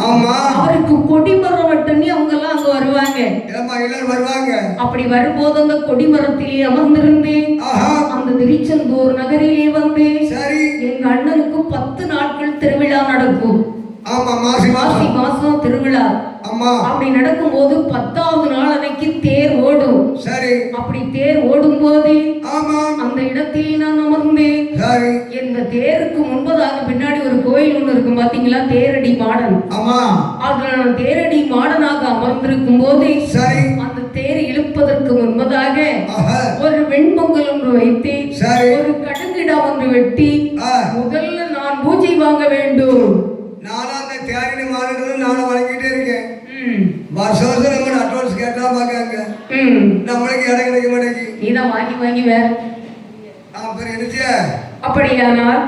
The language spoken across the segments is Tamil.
ஆமா. அவருக்கு கொடிமரம் வெட்டணி அவங்க எல்லாம் அங்க வருவாங்க. எல்லாரும் வருவாங்க. அப்படி வரும்போது அந்த கொடிமரத்திலே அமர்ந்திருந்து அந்த திருச்செந்தூர் நகரிலே வந்து சரி எங்க அண்ணனுக்கு 10 நாட்கள் திருவிழா நடக்கும். ஆமா, மாசி மாசம் திருவிழா. ஆமா. அப்படி நடக்கும்போது 10வது நாள் அன்னைக்கு தேர் ஓடும். சரி. அப்படி தேர் ஓடும் போது ஆமா அந்த இடத்தில் நான் அமர்ந்தேன். சரி. இந்த தேருக்கு முன்பதாக பின்னாடி ஒரு கோயில் ஒண்ணு இருக்கும் பாத்தீங்களா, தேரடி மாடன். ஆமா. அதுல நான் தேரடி மாடனாக அமர்ந்திருக்கும் போது சரி அந்த தேர் இழுப்பதற்கு முன்பதாக ஒரு வெண்பொங்கல் ஒன்று வைத்து ஒரு கடுங்கிடா ஒன்று வெட்டி முதல்ல நான் பூஜை வாங்க வேண்டும். நானும் அந்த தேரடி மாடுன்னு நானும் வழங்கிட்டே இருக்கேன். வருஷம் வருஷம் நம்ம அட்வான்ஸ் கேட்டா பாக்காங்க, நம்மளுக்கு இடம் கிடைக்க மாட்டேங்குது. நீதான் வாங்கி வாங்கி வேற என்ன அப்படியானால்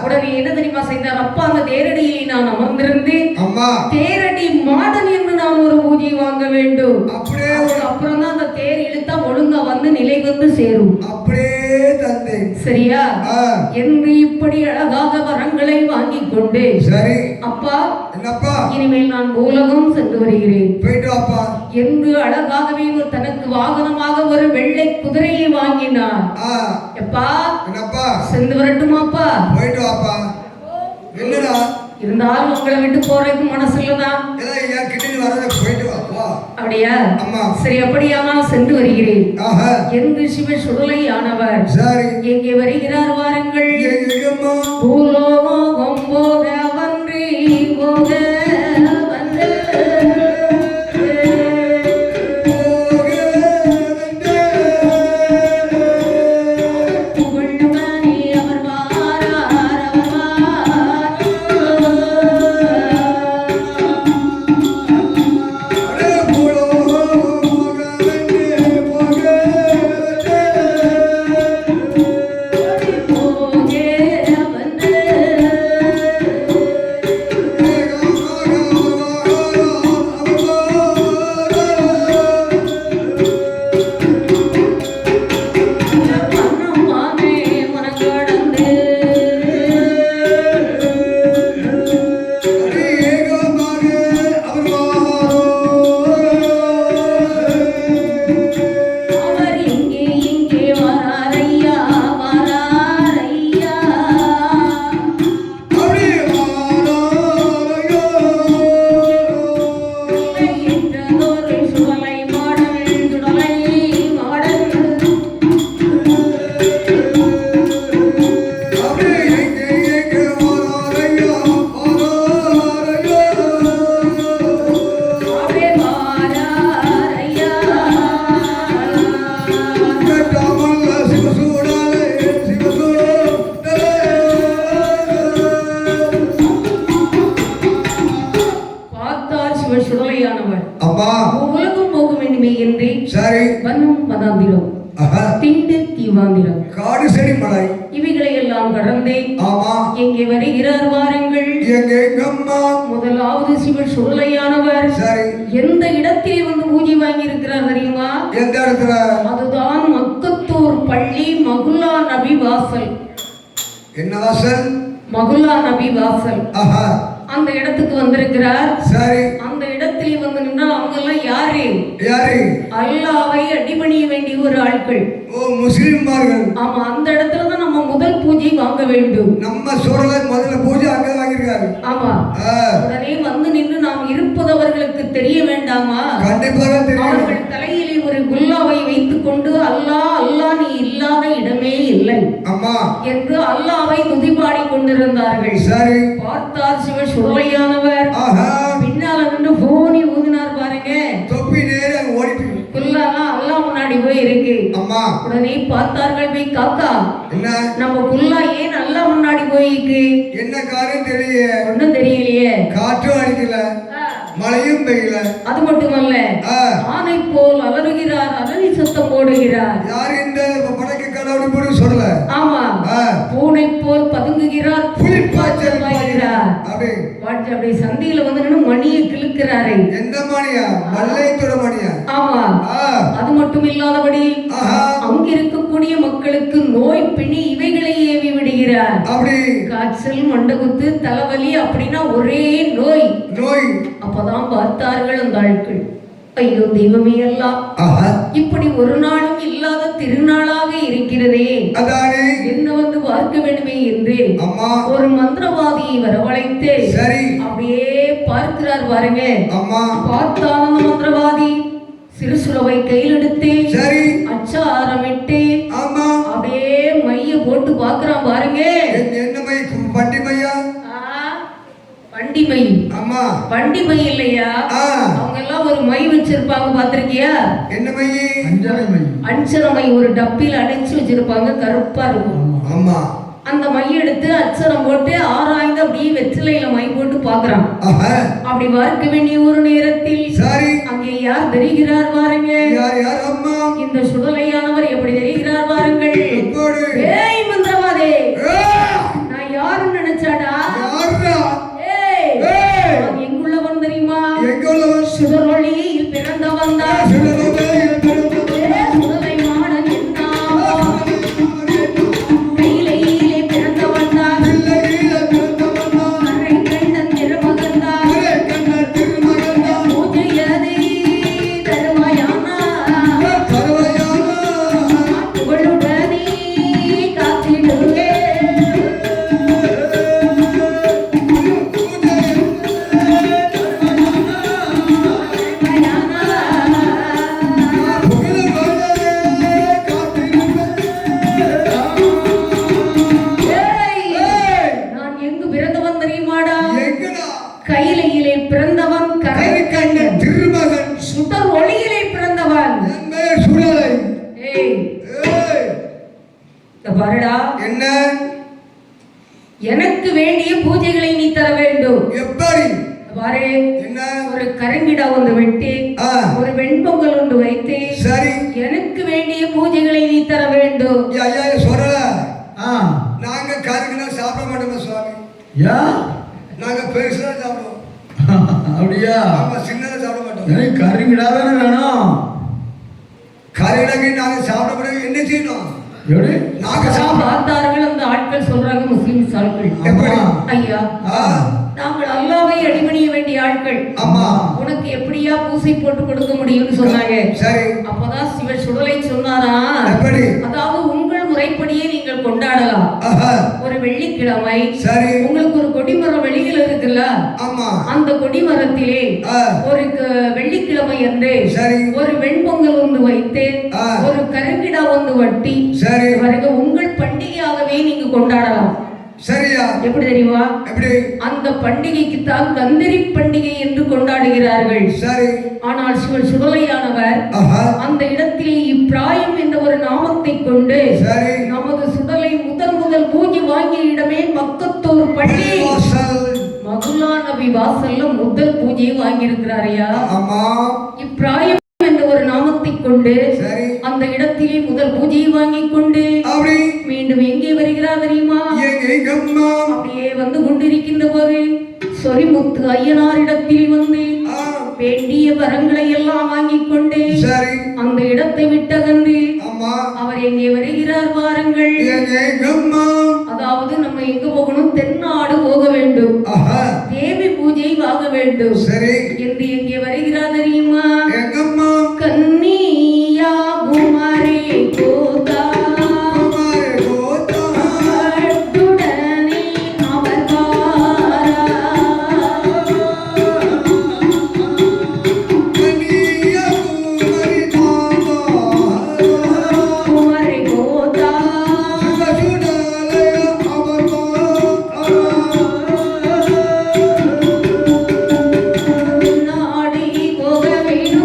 உடனே என்ன தெரியுமா செய்தார்? அப்பா அந்த தேரடியில் நான் அமர்ந்திருந்து தேரடி மாடன் என்று நான் ஒரு பூஜை வாங்க வேண்டும். அப்படியே அப்புறம் தான் அந்த தேர் இழுத்தா ஒழுங்கா வந்து நிலை வந்து சேரும். அப்படியே தந்தை சரியா என்று இப்படி அழகாக வரங்களை வாங்கி கொண்டு சரி அப்பா என்னப்பா இனிமேல் நான் பூலகம் சென்று வருகிறேன், போயிட்டு அப்பா என்று அழகாகவே தனக்கு வாகனமாக ஒரு வெள்ளை குதிரையை வாங்கினார். எப்பா என்னப்பா சென்று வரட்டுமாப்பா, போயிட்டு வாப்பா. என்னடா இருந்தாலும் உங்களை விட்டு போறதுக்கு மனசு இல்லதான், போயிட்டு வாப்பா. அப்படியா சரி, அப்படியானால் சென்று வருகிறேன் என்று சிவ சுடலை ஆனவர் சரி எங்கே வருகிறார் வாருங்கள். பூலோகம் போக வன்றி போக உலகம் போக வேண்டுமே என்று வன்னும் மதாந்திரம் திண்டு தீவாந்திரம் காடு செடி மலை இவைகளை எல்லாம் கடந்தே எங்கே வருகிறார் வாருங்கள். முதலாவது சிவ சுடலையானவர் எந்த இடத்தில் வந்து பூஜை வாங்கி இருக்கிறார் தெரியுமா? எந்த இடத்துல? அதுதான் மக்கத்தூர் பள்ளி மகுல்லா நபி வாசல். என்ன வாசல்? மகுல்லா நபி வாசல். அந்த இடத்துக்கு வந்திருக்கிறார். சரி அந்த இடத்தில் வந்து நின்னா அவங்க எல்லாம் யாரு யாரு அல்லாஹ்வை அடிபணிய வேண்டிய ஒரு ஆட்கள். ஓ முஸ்லிம்மார்கள். ஆமா அந்த இடத்துல தான் நம்ம முதல் பூஜை வாங்க வேண்டும். நம்ம சூரல முதல்ல பூஜை அங்க வாங்கிருக்காரு. ஆமா உடனே வந்து நின்னு நாம் இருப்பது அவர்களுக்கு தெரிய வேண்டாமா? கண்டிப்பாக தெரியும். அவர்கள் தலையிலே ஒரு குல்லாவை வைத்துக் கொண்டு அல்லாஹ் அல்லாஹ் நீ இல்லாத இடமே இல்லை அம்மா என்று அல்லாஹ்வை துதிபாடி கொண்டிருந்தார்கள். சரி பார்த்தார் சிவ சுடலையானவர் பின்னால நின்று போனி ஊதினார் பாருங்க. தொப்பி நேரா ஓடிட்டு குல்லாலாம் அல்லாஹ் முன்னாடி போய் இருக்கு. அம்மா உடனே பார்த்தார்கள் போய் காக்கா என்ன நம்ம குல்லா ஏன் அல்லாஹ் முன்னாடி போய் இருக்கு? என்ன காரணம் தெரியலையே. ஒண்ணும் தெரியலையே. காற்றும் அடிக்கல மழையும் பெய்யல. அது மட்டுமல்ல ஆனை போல் அலறுகிறார், அலறி சத்தம் போடுகிறார். யார் இந்த படக்கு கடவுளை போடு சொல்லல. ஆமா பூனை போல் பதுங்குகிறார், புலிப்பாய்ச்சல் பாய்கிறார். அப்படியே சந்தையில வந்து நின்னு மணியை கிழுக்கிறாரு. எந்த மணியா? மல்லைத்தோட மணியா? ஆமா. அது மட்டும் இல்லாதபடி அங்க இருக்கக்கூடிய மக்களுக்கு நோய் பிணி இவைகளை ஏவி விடுகிறார். அப்படி காய்ச்சல், மண்டகுத்து, தலைவலி அப்படின்னா ஒரே நோய். அப்பதான் பார்த்தார்கள் அந்த ஆட்கள், ஐயோ தெய்வமே எல்லாம், இப்படி ஒரு நாளும் இல்லாத திருநாளாக இருக்கிறதே, என்ன வந்து பார்க்க வேண்டுமே என்று ஒரு மந்திரவாதியை வரவழைத்து அப்படியே பார்க்கிறார் பாருங்க. பார்த்தான் அந்த மந்திரவாதி சிறுசுரவை கையில் எடுத்து அச்சாரமிட்டு அப்படியே மைய போட்டு பார்க்கிறான் பாருங்க. என்ன மை? பண்டி மையா? பண்டி மை. ஆமா, பண்டி மை இல்லையா? அவங்க எல்லாம் ஒரு மை வச்சிருப்பாங்க, பாத்திருக்கியா? என்ன மை? அஞ்சரை மை. அஞ்சரை மை ஒரு டப்பில அடைச்சு வச்சிருப்பாங்க, கருப்பா இருக்கும். ஆமா, அந்த மை எடுத்து அச்சரம் போட்டு ஆராய்ந்து அப்படியே வெற்றிலையில மை போட்டு பாக்குறான். அப்படி பார்க்க வேண்டிய ஒரு நேரத்தில் அங்கே யார் தெரிகிறார் பாருங்க. இந்த சுடலையானவர் எப்படி தெரிகிறார் பாருங்கள். ஏய் மந்திரவாதே, நான் யாருன்னு நினைச்சாடா? எங்குள்ளவன் தெரியுமா? சுடரொளியில் பிறந்தவன் தான். கையிலே பிறந்தவன், கரைக்கண்ணன் திருமகன், சுடர் ஒளியிலே பிறந்தவன். பாருடா, என்ன எனக்கு வேண்டிய பூஜைகளை நீ தர வேண்டும். எப்படி? பாரு, என்ன ஒரு கரங்கிடா ஒன்று வெட்டி ஒரு வெண்பொங்கல் ஒன்று வைத்து எனக்கு வேண்டிய பூஜைகளை நீ தர வேண்டும். ஐயா சொல்லல, நாங்க கருங்கினா சாப்பிட மாட்டோம் சுவாமி. நாங்க பெருசா சாப்பிடுவோம். அப்படியா? ஆமா, சின்னதா சாப்பிட மாட்டோம். கருங்கிடா தானே வேணும். கருங்கிடாங்க நாங்க சாப்பிட முடியாது. என்ன செய்யணும்? நாங்க பார்த்தார்கள் அந்த ஆட்கள் சொல்றாங்க, முஸ்லிம் ஆட்கள். ஐயா, நாங்கள் அல்லாஹ்வை அடிபணிய வேண்டிய ஆட்கள். ஆமா, உனக்கு எப்படியா பூசை போட்டு கொடுக்க முடியும்னு சொன்னாங்க. சரி, அப்பதான் சிவ சுடலை சொன்னாரா, அதாவது உங்கள் முறைப்படியே நீங்கள் கொண்டாடலாம். ஒரு வெள்ளிக்கிழமை உங்களுக்கு ஒரு கொடிமரம் வெளியில் இருக்குல்ல, அந்த கொடிமரத்திலே ஒரு வெள்ளிக்கிழமை என்று ஒரு வெண்பொங்கல் ஒன்று வைத்து ஒரு கருங்கிடா ஒன்று வட்டி உங்கள் பண்டிகையாகவே நீங்க கொண்டாடலாம். சரியா? எப்படி தெரியுமா? எப்படி? அந்த பண்டிகைக்கு தான் கந்தரி பண்டிகை என்று கொண்டாடுகிறார்கள். சரி. ஆனால் சிவன் சுடலையானவர் அந்த இடத்திலே இப்பிராயம் என்ற ஒரு நாமத்தை கொண்டு நமது சுடலை முதல் பூஜை வாங்கிய இடமே மக்கத்தூர் பள்ளி மகுலா நபி வாசல்ல முதல் பூஜையை வாங்கி இருக்கிறாரையா. இப்பிராயம் என்ற ஒரு நாமத்தை கொண்டு அந்த இடத்திலே முதல் பூஜையை வாங்கி கொண்டு மீண்டும் எங்கே வருகிறார் தெரியுமா? அப்படியே வந்து கொண்டிருக்கின்ற போது சொரிமுத்து ஐயனாரிடத்தில் வந்து வேண்டிய வரங்களை எல்லாம் வாங்கி கொண்டு அந்த இடத்தை விட்டகன்று அவர் எங்கே வருகிறார் பாருங்கள். அதாவது நம்ம எங்க போகணும்? தென்னாடு போக வேண்டும், தேவி பூஜை வாங்க வேண்டும் என்று எங்கே வருகிறார் தெரியுமா? கன்னியா குமாரி கோதா நாடி போக வேண்டும்.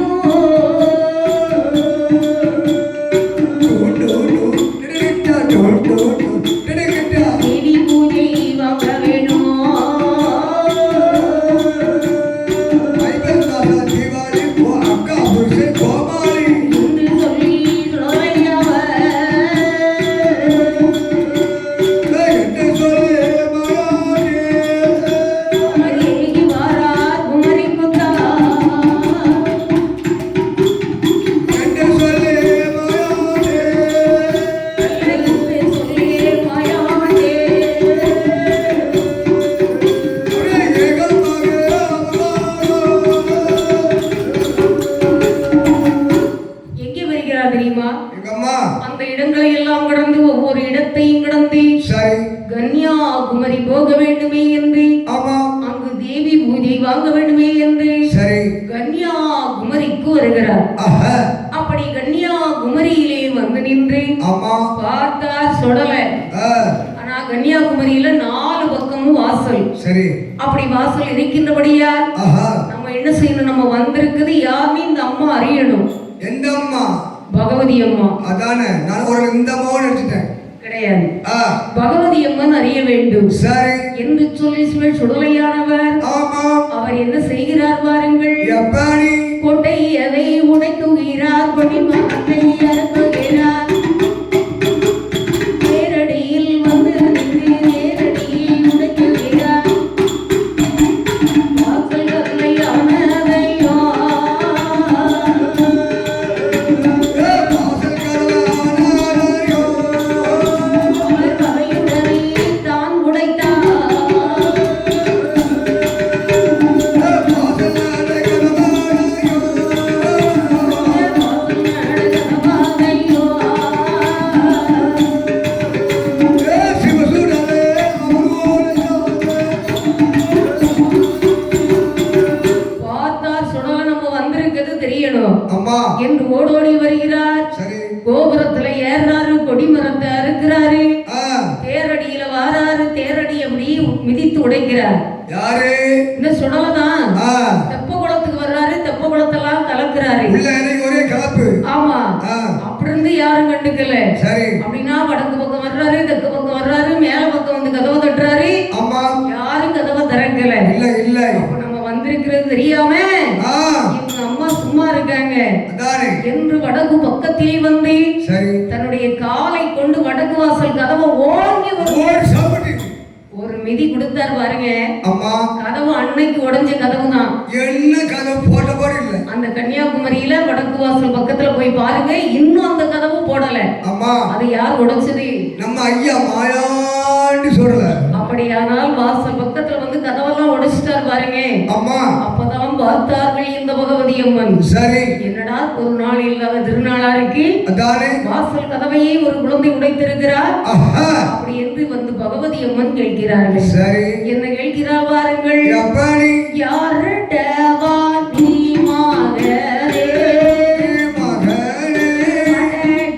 இடங்களை எல்லாம் கடந்து ஒவ்வொரு இடத்தையும் கடந்து சரி கன்னியாகுமரி போக வேண்டுமே என்று ஆமா அங்கு தேவி பூஜை வாங்க வேண்டுமே என்று சரி கன்னியாகுமரிக்கு வருகிறார். ஆஹா அப்படி கன்னியாகுமரியிலே வந்து நின்று ஆமா பார்த்தார் சுடல. ஆனா கன்னியாகுமரியில 4 பக்கமும் வாசல். சரி அப்படி வாசல் இருக்கின்றபடியால் ஆஹா நம்ம என்ன செய்யணும், நம்ம வந்திருக்குது யாருன்னு இந்த அம்மா அறியணும். எந்த அம்மா? பகவதி அம்மா. அதானே நான் ஒரு இந்த அம்மாவை நினைச்சிட்டேன். கிடையாது, பகவதி அம்மன் அறிய வேண்டும். சரி என்று சொல்லி சுடலையானவர் ஆமா அவர் என்ன செய்கிறார் பாருங்கள். எப்படி கோட்டை அதை உடைக்குகிறார், கொடிமரத்தை அறுக்குகிறார், நேரடியில் வந்து நின்று நேரடியில் உடைக்குகிறார், வாசல் கல்லையானதையோ தான் உடைத்தார். அம்மா என்று ஓடோடி வருகிறார். சரி கோபுரத்துல ஏறாரு, கொடிமரத்தை அறுக்கிறாரு, ஆ தேரடியில வாராரு, தேரடி அப்படி மிதித்து உடைக்கிறார். யாரு? இந்த சுடலதான். ஆ தெப்ப குளத்துக்கு வர்றாரு, தெப்ப குளத்தெல்லாம் கலக்குறாரு. உள்ள எனக்கு ஒரே கலப்பு. ஆமா, ஆ அப்படி இருந்து யாரும் கண்டுக்கல. சரி அப்படின்னா வடக்கு பக்கம் வர்றாரு, தெற்கு பக்கம் வர்றாரு, மேல பக்கம் வந்து கதவை தட்டுறாரு. அம்மா யாரும் கதவை திறக்கல. இல்ல இல்ல அப்ப நம்ம வந்திருக்கிறது தெரியாம ஆ எங்க அம்மா சும்மா இருக்காங்க அதானே என்று வடக்கு பக்கத்திலே வந்து சரி தன்னுடைய காலை கொண்டு வடக்கு வாசல் கதவை ஓங்கி ஒரு மிதி கொடுத்தார் பாருங்க. அம்மா கதவு அன்னைக்கு உடைஞ்ச கதவு தான். என்ன கதவு போட்ட போற இல்ல. அந்த கன்னியாகுமரியில வடக்கு வாசல் பக்கத்துல போய் பாருங்க, இன்னும் அந்த கதவு போடல. அம்மா அது யார் உடைச்சது? நம்ம ஐயா மாயாண்டி சொல்லல. அப்படியானால் வாசல் பக்கத்துல வந்து கதவெல்லாம் உடைச்சிட்டார் பாருங்க. அம்மா அப்பதான் பார்த்தார்கள் இந்த பகவதி அம்மன். சரி என்னடா ஒரு நாள் இல்லாத திருநாளா இருக்கு, அதானே வாசல் கதவையே ஒரு குழந்தை உடைத்திருக்கிறார். அப்படி என்று வந்து பகவதி அம்மன் கேட்கிறார்கள். சரி என்ன கேட்கிறார் பாருங்கள். எப்படி யாருடவா நீ மகரே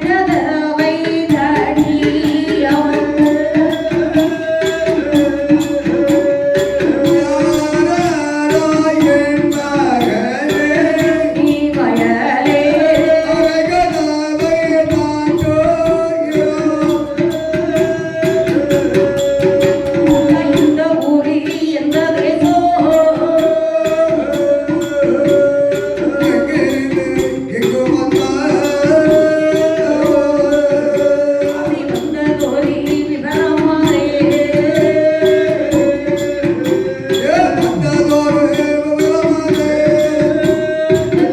கதவை தடியவள் நீ வயலே இந்த ஊரில் எந்த தேசோ அப்படி வந்த தோரி விவரமாரே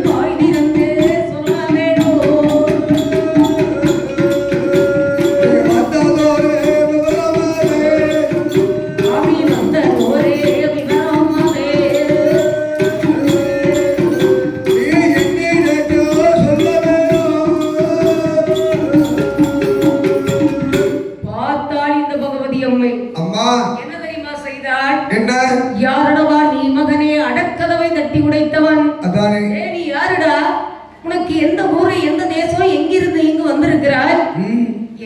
வாய் திறந்து சொல்ல வேணும். அப்படி வந்த தோரே விவரமாரே பார்த்தாள் இந்த பகவதி அம்மை. அம்மா என்ன தெரியுமா செய்தாள்? என்ன யாரடவா நீ மகனே அடக்கதவை தட்டி உடைத்தவன்? அதானே ஏய், நீ யாருடா? உனக்கு எந்த ஊரு, எந்த தேசம், எங்கிருந்து இங்கு வந்திருக்கிறாய்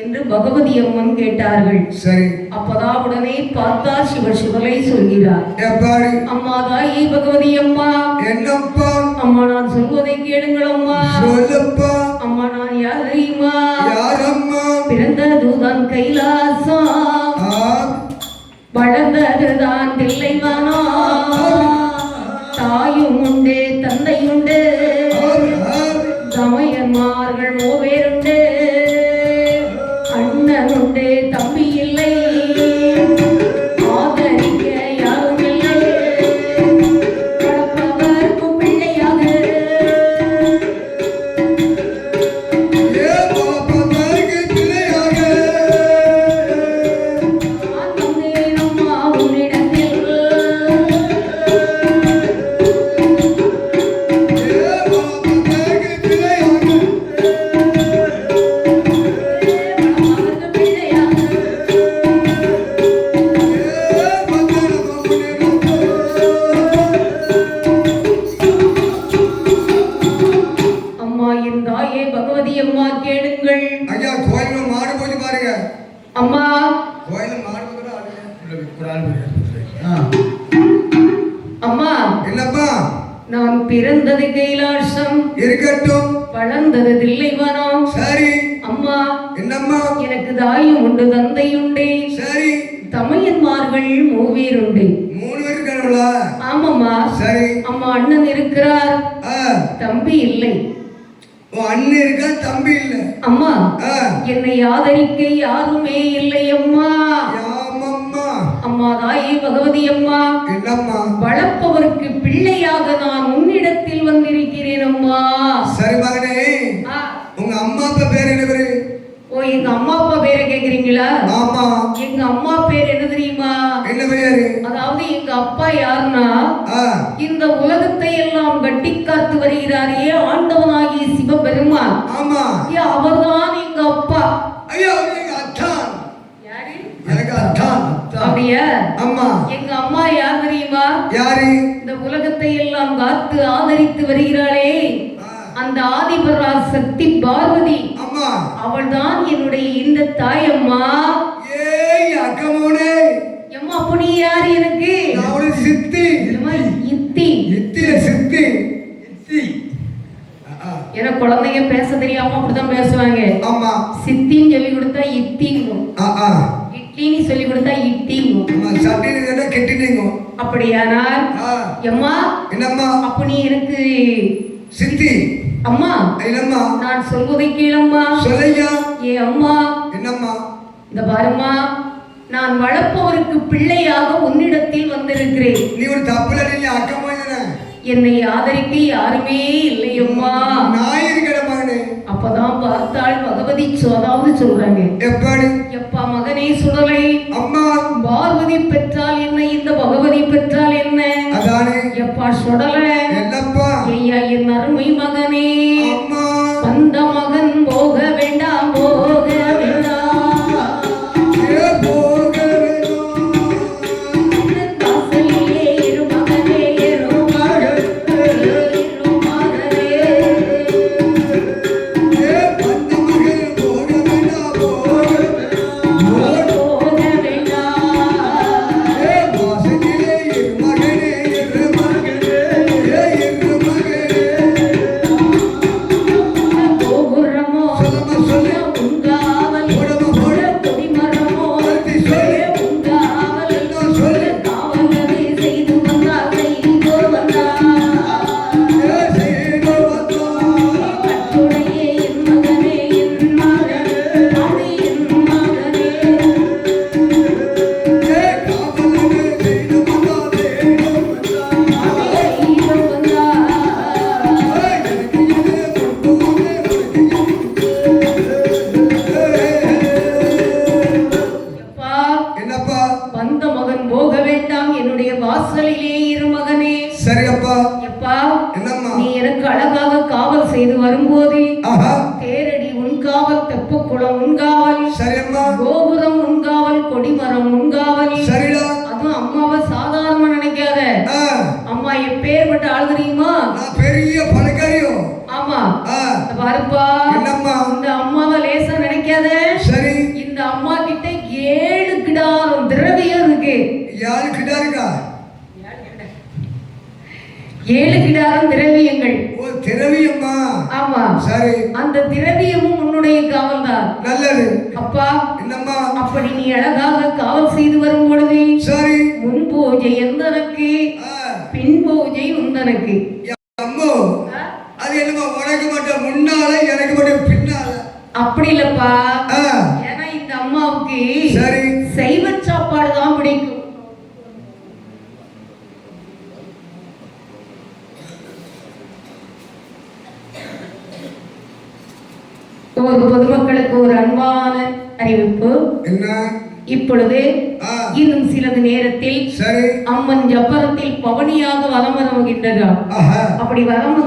என்று பகவதி அம்மன் கேட்டார்கள். சரி அப்பதான் உடனே பார்த்தா சிவலை சொல்கிறார். எப்படி அம்மா தாயே பகவதி அம்மா, என்னப்பா அம்மா நான் சொல்வதை கேளுங்கள் அம்மா. சொல்லப்பா அம்மா நான் யார் தெரியுமா? யாரம்மா பிறந்ததுதான் கைலாசம், வளர்ந்ததுதான் தில்லைவானோ, தாயும் உண்டு தந்தையுண்டு, தமையன்மார்கள் மூவேருண்டு, அண்ணன் உண்டு தம்பி இல்லை, ஆதரிக்க யாரும் இல்லை, வளர்ப்பவர்க்கும் பிள்ளையாக நான் வந்தேன் அம்மா உன்னிடத்தில். நான் பிறந்தது கைலாசம், இருக்கட்டும். வளர்ந்தது தில்லைவனம். சரி. அம்மா, என்னம்மா? எனக்கு தாயும் உண்டு தந்தையுண்டு. சரி. தமையன்மார்கள் மூவீருண்டு. 3 பேர் இருக்காங்களா? ஆமாம்மா. சரி. அம்மா, அண்ணன் இருக்கிறார், தம்பி இல்லை. அண்ணன் இருக்கா, தம்பி இல்ல. அம்மா, என்னை ஆதரிக்க யாருமே இல்லை அம்மா. அம்மா, தாயே பகவதி அம்மா, என்னம்மா? வளர்ப்பவருக்கு பிள்ளையாக நான் உன்னிடத்தில் வந்திருக்கிறேன் அம்மா. சரி மகனே, உங்க அம்மா அப்பா பேர் என்ன பேரு? ஓ, எங்க அம்மா அப்பா பேரை கேக்குறீங்களா? ஆமா. எங்க அம்மா பேர் என்ன தெரியுமா? என்ன பேரு? அதாவது எங்க அப்பா யாருன்னா, இந்த உலகத்தை எல்லாம் கட்டி காத்து வருகிறாரே ஆண்டவனாகிய சிவபெருமான். ஆமா. அவர்தான் எங்க அப்பா. ஐயா, எங்க அத்தான். யாரு? எனக்கு அத்தான். அப்படியா? அம்மா. எங்க அம்மா யார் தெரியுமா? யாரு? இந்த உலகத்தை எல்லாம் காத்து ஆதரித்து வருகிறாளே அந்த ஆதிபராசக்தி பார்வதி. அம்மா. அவள்தான் என்னுடைய இந்த தாயம்மா. ஏய் அக்கமோனே. அம்மா, அப்ப நீ யாரு எனக்கு? நான் ஒரு சித்தி. இத்தி. இத்தி சித்தி. இத்தி. ஏன்னா குழந்தைங்க பேச தெரியாம அப்படிதான் பேசுவாங்க. ஆமா. சித்தின்னு சொல்லி கொடுத்தா இத்திங்கும், இட்லின்னு சொல்லி கொடுத்தா இட்டிங்கும். சட்டின்னு கெட்டினீங்க. அப்படியானால் அம்மா, என்னம்மா? அப்ப நீ எனக்கு சித்தி. அம்மா, என்னம்மா? நான் சொல்வதை கேளம்மா. சொல்லையா. ஏ அம்மா, என்னம்மா? இந்த பாருமா, நான் வளர்ப்பவருக்கு பிள்ளையாக உன்னிடத்தில் வந்திருக்கிறேன். நீ ஒரு தப்புல நீ அக்கமா என்னை ஆதரிக்க யாருமே இல்லையம்மா. நான் இருக்கிற மகனே. அப்பதான் பார்த்தாள் பகவதி. அதாவது சொல்றாங்க, எப்படி? எப்பா மகனே சுடலை. அம்மா. பார்வதி பெற்றால் என்ன, இந்த பகவதி பெற்றால் என்ன? அதானே. எப்பா சுடல. என்னப்பா? ஐயா, என் அருமை மகனே. அம்மா. வந்த மகன் போக வேண்டாம், போக வேண்டாம். தேரடி உன்காவல், தெப்பக்குளம் உன்காவல், கோபுரம் உன்காவல், கொடிமரம் உன்காவல். அதுவும் அம்மாவை சாதாரணமா நினைக்காத. அம்மா எப்பேற்பட்ட ஆள் தெரியுமா? பெரிய பணக்காரியோ. ஆமா. பாருப்பா, இந்த அம்மாவை லேசா நினைக்காத. சரி. இந்த அம்மா கிட்ட 7 கிடாரம் திரவியம் இருக்கு. 7 கிடா இருக்கா? 7 கிடாரம் திரவியங்கள். ஓ, திரவியம்மா. ஆமா. சரி. அந்த திரவியமும் உன்னுடைய காவல் தான். நல்லது. அப்பா, என்னம்மா? அப்படி நீ அழகாக காவல் செய்து வரும் பொழுது சரி, முன் பூஜை எந்தனக்கு, பின் பூஜை உந்தனக்கு. அம்மோ, அது என்னமா உனக்கு மட்டும் முன்னால, எனக்கு மட்டும் பின்னால? அப்படி இல்லப்பா. ஏன்னா இந்த அம்மாவுக்கு சரி சைவ சாப்பாடு தான் பிடிக்கும். ஒரு பொதுமக்களுக்கு ஒரு அன்பான அறிவிப்பு. என்ன? இப்பொழுது இன்னும் சிறிது நேரத்தில் அம்மன் ஜப்பரத்தில் பவனியாக வலம் வருகின்றார். அப்படி வலம்